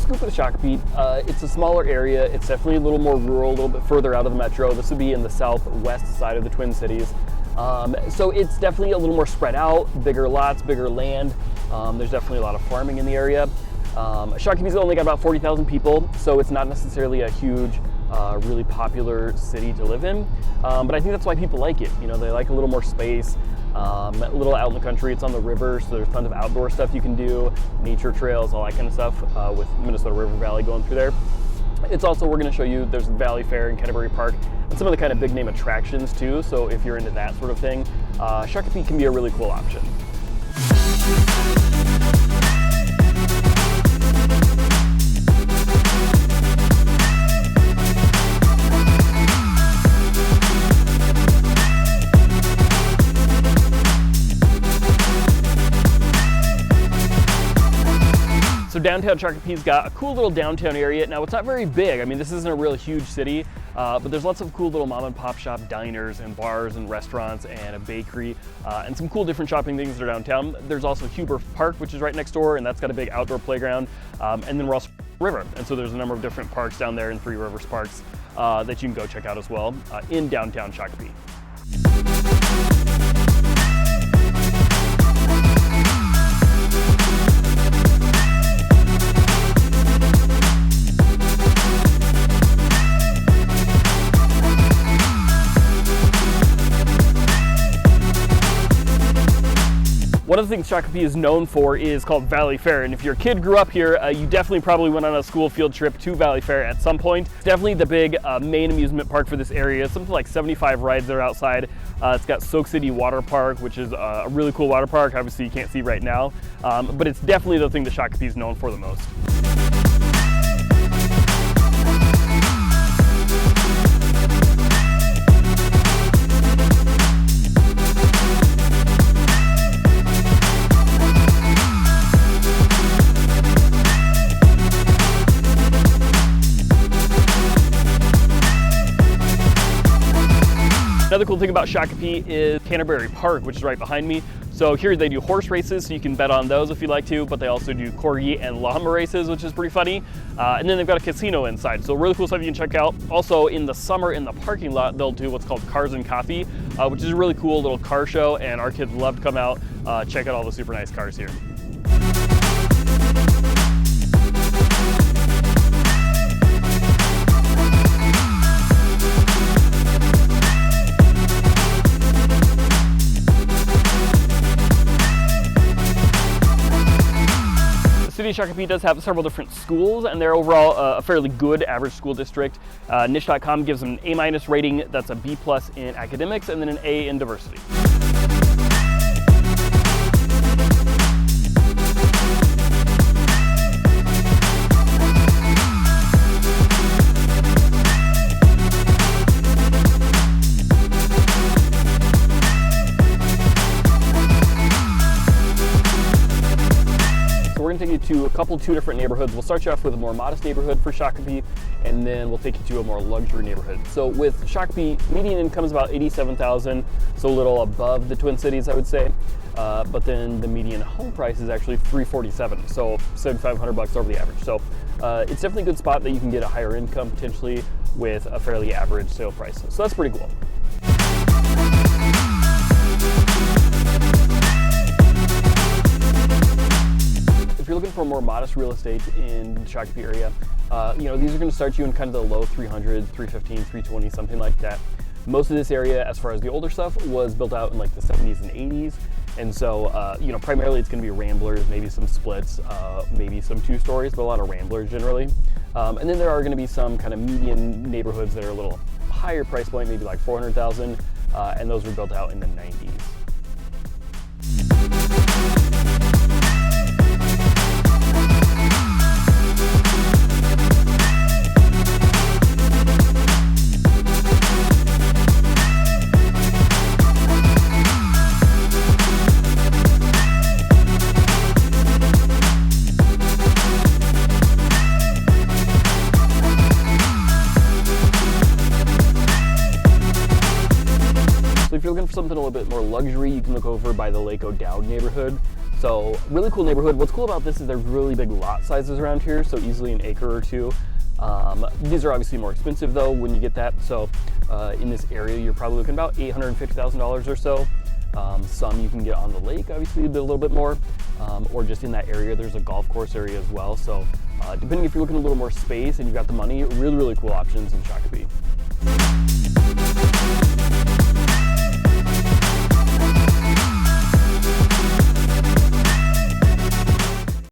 scoop with Shakopee, it's a smaller area. It's definitely a little more rural, a little bit further out of the metro. This would be in the southwest side of the Twin Cities. So it's definitely a little more spread out, bigger lots, bigger land. There's definitely a lot of farming in the area. Shakopee's only got about 40,000 people, so it's not necessarily a huge, really popular city to live in. But I think that's why people like it. You know, they like a little more space, a little out in the country. It's on the river, so there's tons of outdoor stuff you can do, nature trails, all that kind of stuff, with Minnesota River Valley going through there. It's also, we're going to show you, there's ValleyFair and Canterbury Park, and some of the kind of big name attractions too. So if you're into that sort of thing, Shakopee can be a really cool option. So downtown Shakopee's got a cool little downtown area. Now it's not very big. I mean, this isn't a real huge city, but there's lots of cool little mom and pop shop diners and bars and restaurants and a bakery and some cool different shopping things that are downtown. There's also Huber Park, which is right next door, and that's got a big outdoor playground. And then we're also river. And so there's a number of different parks down there in Three Rivers Parks that you can go check out as well in downtown Shakopee. One of the things Shakopee is known for is called ValleyFair, and if your kid grew up here, you definitely probably went on a school field trip to ValleyFair at some point. It's definitely the big main amusement park for this area. Something like 75 rides that are outside. It's got Soak City Water Park, which is a really cool water park. Obviously you can't see right now, but it's definitely the thing that Shakopee is known for the most. Another cool thing about Shakopee is Canterbury Park, which is right behind me. So here they do horse races, so you can bet on those if you like to, but they also do corgi and llama races, which is pretty funny. And then they've got a casino inside, so really cool stuff you can check out. Also in the summer in the parking lot, they'll do what's called Cars and Coffee, which is a really cool little car show, and our kids love to come out, check out all the super nice cars here. The city of Shakopee does have several different schools, and they're overall a fairly good average school district. Niche.com gives them an A- rating. That's a B+ in academics, and then an A in diversity. We're going to take you to two different neighborhoods. We'll start you off with a more modest neighborhood for Shakopee, and then we'll take you to a more luxury neighborhood. So with Shakopee, median income is about $87,000, so a little above the Twin Cities, I would say. But then the median home price is actually $347,000, so $7,500 over the average. So it's definitely a good spot that you can get a higher income potentially with a fairly average sale price. So that's pretty cool. If you're looking for more modest real estate in the Shakopee area, you know, these are going to start you in kind of the low 300, 315, 320, something like that. Most of this area, as far as the older stuff, was built out in like the 70s and 80s. And so, you know, primarily it's going to be ramblers, maybe some splits, maybe some 2 stories, but a lot of ramblers generally. And then there are going to be some kind of median neighborhoods that are a little higher price point, maybe like 400,000, and those were built out in the 90s. So if you're looking for something a little bit more luxury, you can look over by the Lake O'Dowd neighborhood. So really cool neighborhood. What's cool about this is there's really big lot sizes around here, so easily an acre or two. These are obviously more expensive though when you get that. So in this area, you're probably looking about $850,000 or so. Some you can get on the lake, obviously a little bit more, or just in that area. There's a golf course area as well. So depending if you're looking a little more space and you've got the money, really, really cool options in Shakopee.